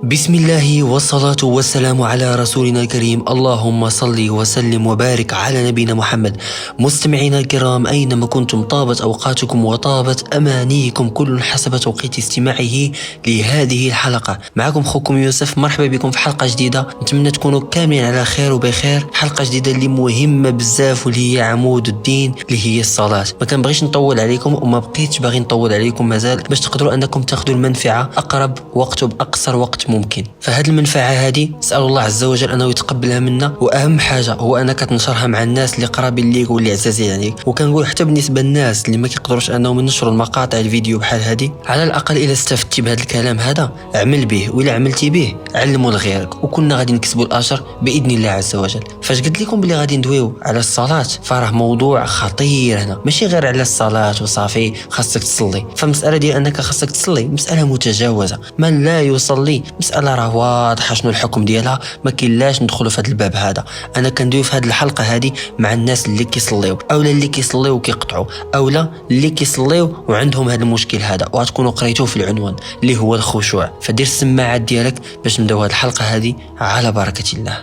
بسم الله والصلاة والسلام على رسولنا الكريم. اللهم صل وسلم وبارك على نبينا محمد. مستمعينا الكرام أينما كنتم، طابت أوقاتكم وطابت أمانيكم، كل حسب توقيت استماعه لهذه الحلقة. معكم خوكم يوسف، مرحبا بكم في حلقة جديدة. نتمنى تكونوا كاملين على خير وبخير. حلقة جديدة اللي مهمة بزاف واللي هي عمود الدين اللي هي الصلاة. ما كنبغيش نطول عليكم وما بقيتش باغي نطول عليكم مازال، باش تقدروا أنكم تاخذوا المنفعة أقرب وقت وبأقصر وقت ممكن. فهاد المنفعة هذه نسأل الله عز وجل أنه يتقبلها منا، وأهم حاجة هو أنك تنشرها مع الناس اللي قرابين ليك واللي عزازين عليك. وكنقول حتى بالنسبة للناس اللي ما كيقدروش أنهم ينشروا المقاطع الفيديو بحال هذه، على الأقل إلا استفدتي بهذا الكلام هذا اعمل به، وإلا عملتي به علموا لغيرك، وكنا غادي نكسبوا الأجر بإذن الله عز وجل. فاش قلت لكم بلي غادي ندويو على الصلاة، فراه موضوع خطير هنا، ماشي غير على الصلاة وصافي خاصك تصلي. فمسألة ديال أنك خاصك تصلي مسألة متجاوزة. من لا يصلي مسألة راه واضحه شنو الحكم ديالها، ما كاينلاش ندخلوا في هذا الباب هذا. انا كندوي في هذه الحلقه هذه مع الناس اللي كيصليو، اولا اللي كيصليو وكيقطعوا، اولا اللي كيصليو وعندهم هذا المشكل هذا، وغتكونوا قريتوه في العنوان اللي هو الخشوع. فدير السماعات ديالك باش نبداو هذه الحلقه هذه على بركه الله.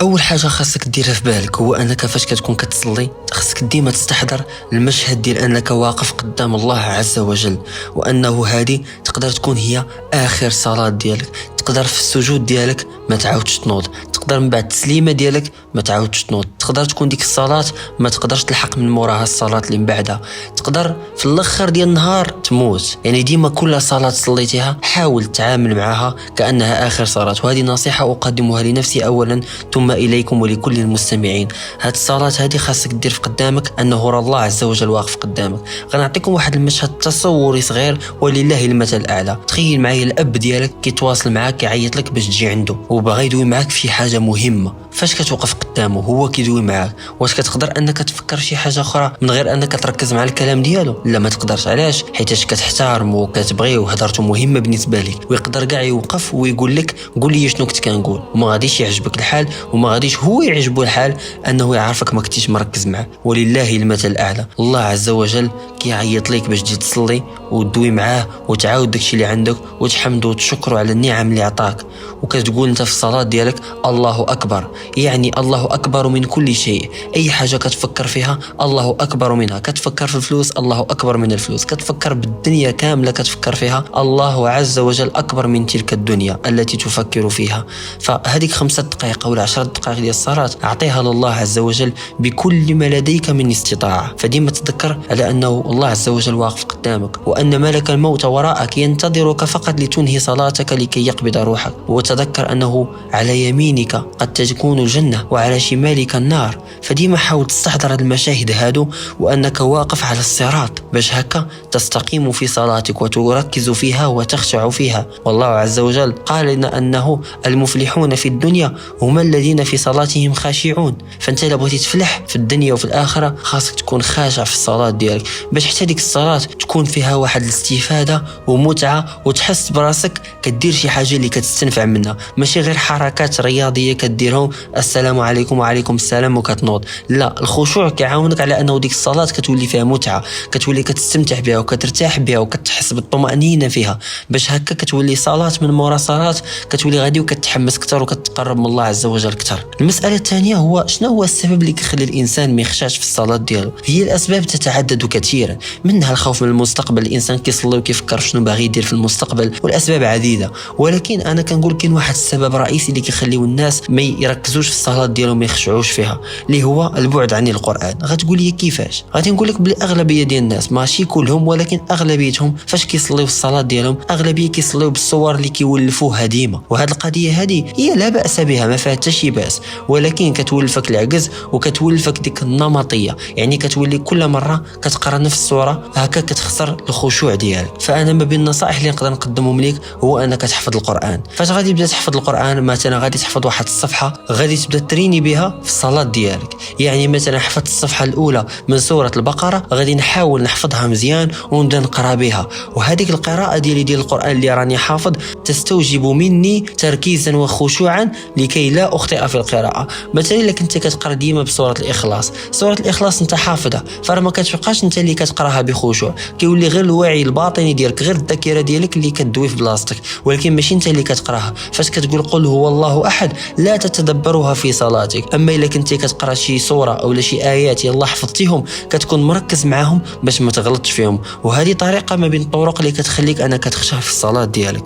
اول حاجه خاصك ديرها في بالك هو انك فاش كتكون كتصلي خاصك ديما تستحضر المشهد ديال انك واقف قدام الله عز وجل، وانه هذه تقدر تكون هي اخر صلاه ديالك. تقدر في السجود ديالك ما تعاودش تنوض، تقدر من بعد التسليمه ديالك ما تعاودش تنوض، تقدر تكون ديك الصلاه ما تقدرش تلحق من موراها الصلاه اللي من بعدها، تقدر في الاخر ديال النهار تموت. يعني ديما كل صلاه صليتيها حاول تعامل معها كانها اخر صلاه. وهذه نصيحه اقدمها لنفسي اولا ثم اليكم ولكل المستمعين. هاد الصلاه هذه خاصك دير في قدامك انه راه الله عز وجل واقف قدامك. غنعطيكم واحد المشهد تصوري صغير ولله المثل الاعلى. تخيل معايا الاب ديالك كيتواصل معاك كيعيط لك باش تجي عنده، وباغي يدوي معاك في حاجه مهمه. فاش كتوقف قدامه هو كيدوي معاك، واش كتقدر انك تفكر شي حاجه اخرى من غير انك تركز مع الكلام ديالو؟ لا ما تقدرش. علاش؟ حيتاش كتحترمو وكتبغيه وهضرته مهمه بالنسبه لك، ويقدر كاع يوقف ويقول لك قول لي شنو كنت كنقول، وما غاديش يعجبك الحال وما غاديش هو يعجبو الحال انه يعرفك ما كنتيش مركز معاه. ولله المثل الاعلى. الله عز وجل كيعيط لك باش تجي تصلي وتدوي معاه وتعاود داكشي اللي عندك وتحمدو وتشكرو على النعم اللي عطاك. وكتقول انت في الصلاه ديالك الله اكبر، يعني الله اكبر من كل شيء. اي حاجه كتفكر فيها الله اكبر منها. كتفكر في الفلوس الله اكبر من الفلوس. كتفكر بالدنيا كامله كتفكر فيها الله عز وجل اكبر من تلك الدنيا التي تفكر فيها. فهذيك 5 دقائق او 10 دقائق ديال الصلاه اعطيها لله عز وجل بكل ما لديك من استطاعه. فديما تذكر على انه الله عز وجل واقف قدامك، وان ملك الموت وراءك ينتظرك فقط لتنهي صلاتك لكي يقبض روحك. وتذكر انه على يمينك قد تكون الجنه وعلى شمالك النار. فديما حاول تستحضر المشاهد هادو وانك واقف على الصراط، باش هكا تستقيم في صلاتك وتركز فيها وتخشع فيها. والله عز وجل قال لنا انه المفلحون في الدنيا هم الذين في صلاتهم خاشعون. فانت الا بغيتي تفلح في الدنيا وفي الاخره خاصك تكون خاشع في الصلاه ديالك، باش حتى ديك الصلاه تكون فيها واحد الاستفاده ومتعه، وتحس براسك كدير شي حاجه اللي كتستنفع منها، ماشي غير حركات رياضيه كديرهم السلام عليكم وعليكم السلام وكتنوض. لا، الخشوع كيعاونك على انه ديك الصلاه كتولي فيها متعه، كتولي كتستمتع بها وكترتاح بها وكتحس بالطمانينه فيها، باش هكا كتولي صلاه من مورا صلاه كتولي غادي وكتحمس اكثر وكتقرب من الله عز وجل اكثر. المساله الثانيه هو شنو هو السبب اللي كيخلي الانسان ما يخشعش في الصلاه ديالو؟ هي الاسباب تتعدد كثيرا، منها الخوف من المستقبل. الانسان كيصلي وكيفكر شنو باغي يدير في المستقبل، والاسباب عديده، ولكن انا كنقول كاين واحد السبب رئيسي اللي كيخليو الناس ما يركزوش في الصلاه ديالهم، ما يخشعوش فيها، اللي هو البعد عن القران. غتقول لي كيفاش؟ غادي نقول لك بالاغلبيه ديال الناس، ماشي كلهم ولكن اغلبيتهم، فاش كيصليو الصلاه ديالهم اغلبيه كيصليو بالصور اللي كيولفوها ديما. وهذه القضيه هذه هي لا باس بها، ما فيها حتى شي باس، ولكن كتولفك العجز وكتولفك ديك النمطيه. يعني كتولي كل مره كتقرا نفس الصوره هكا كتخسر الخشوع ديالك. فانا ما بين النصائح اللي نقدر نقدمهم لك هو انك تحفظ القران. فاش غادي تبدا تحفظ القران، مثلا غادي تحفظ واحد الصفحة غادي تبدا تريني بها في الصلاة ديالك. يعني مثلا حفظت الصفحة الأولى من سورة البقرة، غادي نحاول نحفظها مزيان ونبدا نقرا بها، وهذيك القراءة ديال القرآن اللي راني حافظ تستوجب مني تركيزا وخشوعا لكي لا أخطئ في القراءة. مثلا إلا كنت كتقرا ديما بسورة الإخلاص، سورة الإخلاص انت حافظها، فراه ما كتبقاش انت اللي كتقراها بخشوع، كيولي غير الوعي الباطني ديالك، غير الذاكرة ديالك اللي كتدوي في بلاصتك، ولكن ماشي انت اللي كتقراها. فاش كتقول قل هو الله أحد لا تتدبرها في صلاتك. أما إلا كنت كتقرا شي سورة أو شي آيات يلا حفظتيهم كتكون مركز معاهم باش ما تغلطش فيهم، وهذه طريقة ما بين الطرق اللي كتخليك أنا كتخشع في الصلاة ديالك.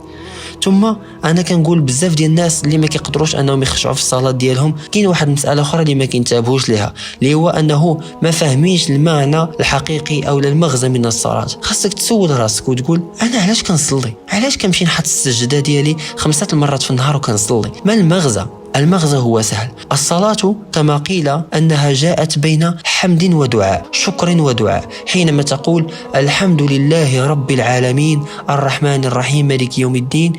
ثم انا كنقول بزاف ديال الناس اللي ما كيقدروش انهم يخشعوا في الصلاه ديالهم، كاين واحد المساله اخرى اللي ما كينتبهوش ليها، اللي هو انه ما فاهمينش المعنى الحقيقي او المغزى من الصلاه. خاصك تسول راسك وتقول انا علاش كنصلي، علاش كنمشي نحط السجده ديالي 5 المرات في النهار وكنصلي، ما المغزى؟ المغزى هو سهل. الصلاة كما قيل أنها جاءت بين حمد ودعاء، شكر ودعاء. حينما تقول الحمد لله رب العالمين الرحمن الرحيم مالك يوم الدين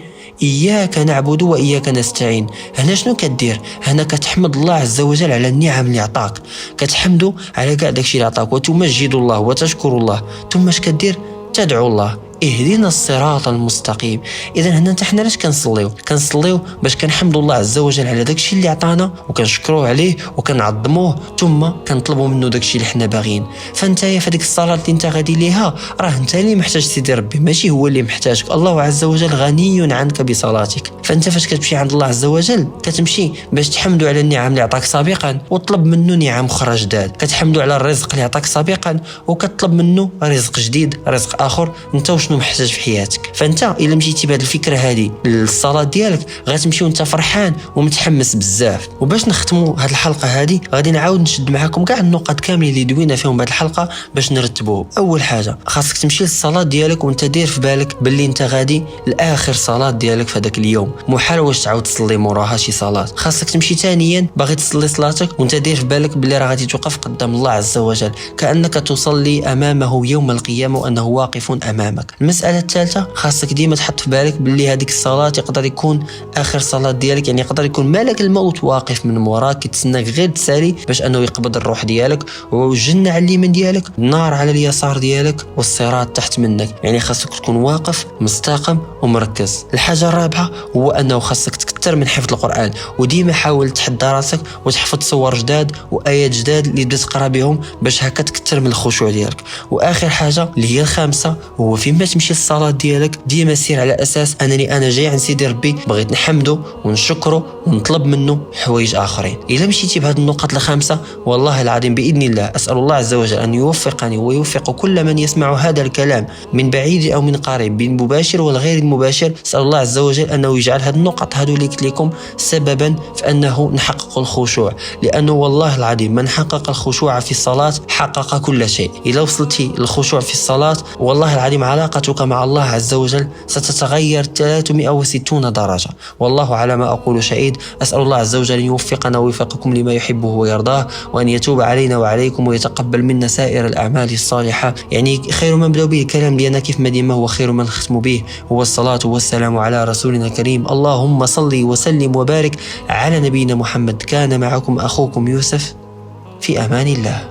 إياك نعبد وإياك نستعين، هنا شنو كدير؟ هنا كتحمد الله عز وجل على النعم اللي عطاك، كتحمدو على كاع داكشي اللي عطاك، وتمجد الله وتشكر الله. ثم اش كدير؟ تدعو الله اهدنا الصراط المستقيم. اذا هنا حنا علاش كنصليو باش كنحمدوا الله عز وجل على داكشي اللي عطانا وكنشكروه عليه وكنعظموه، ثم كنطلبوا منه داكشي اللي حنا باغيين. فانت في هذيك الصلاه اللي انت غادي ليها راه انت اللي محتاج سيدي ربي، ماشي هو اللي محتاجك. الله عز وجل غني عنك بصلاتك. فانت فاش كتمشي عند الله عز وجل كتمشي باش تحمدوا على النعم اللي عطاك سابقا وطلب منه نعم اخرى جداد، كتحمدوا على الرزق اللي عطاك سابقا وكتطلب منه رزق جديد، رزق اخر انت شنو محتاج في حياتك. فانت الا مشيتي بهذه الفكره هذه للصلاه ديالك غتمشي وانت فرحان ومتحمس بزاف. وباش نختموا هذه الحلقه هذه غادي نعاود نشد معكم كاع النقط كاملين اللي دوينا فيهم هذه الحلقه باش نرتبوه. اول حاجه خاصك تمشي للصلاه ديالك وانت داير في بالك باللي انت غادي لاخر صلاه ديالك في هذاك اليوم، محال واش تعاود تصلي موراها شي صلاه. خاصك تمشي ثانيا باغي تصلي صلاتك وانت داير في بالك باللي راه غادي توقف قدام الله عز وجل كانك تصلي امامه يوم القيامه وانه واقف امامك. المساله الثالثه خاصك ديما تحط في بالك باللي هذيك الصلاه يقدر يكون اخر صلاه ديالك، يعني يقدر يكون ملك الموت واقف من وراك كيتسناك غير تسالي باش انه يقبض الروح ديالك، والجنه على اليمين ديالك، النار على اليسار ديالك، والصراط تحت منك. يعني خاصك تكون واقف مستقم ومركز. الحاجه الرابعه هو انه خاصك تكثر من حفظ القران، وديما حاول تحدى راسك وتحفظ صور جداد وايات جداد اللي تبدا تقرا بهم باش هكا تكثر من الخشوع ديالك. واخر حاجه اللي هي الخامسه هو فيما تمشي الصلاه ديالك ديما سير على اساس انني انا جاي عند سيدي ربي بغيت نحمده ونشكره ونطلب منه حوايج اخرين. الا مشيتي بهذه النقط الخامسه والله العظيم باذن الله اسال الله عز وجل ان يوفقني ويوفق كل من يسمع هذا الكلام من بعيد او من قريب بالمباشر والغير المباشر. اسال الله عز وجل انه يجعل هذه النقط هذو اللي قلت لكم سببا في انه نحقق الخشوع، لانه والله العظيم من حقق الخشوع في الصلاه حقق كل شيء. اذا وصلتي للخشوع في الصلاه والله العظيم علاقتك مع الله عز وجل ستتغير 360 درجة. والله على ما أقول شهيد. أسأل الله عز وجل أن يوفقنا ويوفقكم لما يحبه ويرضاه، وأن يتوب علينا وعليكم ويتقبل منا سائر الأعمال الصالحة. يعني خير ما نبدأ به الكلام ديالنا كيف ما ديما هو خير ما نختم به هو الصلاة والسلام على رسولنا الكريم. اللهم صل وسلم وبارك على نبينا محمد. كان معكم أخوكم يوسف، في أمان الله.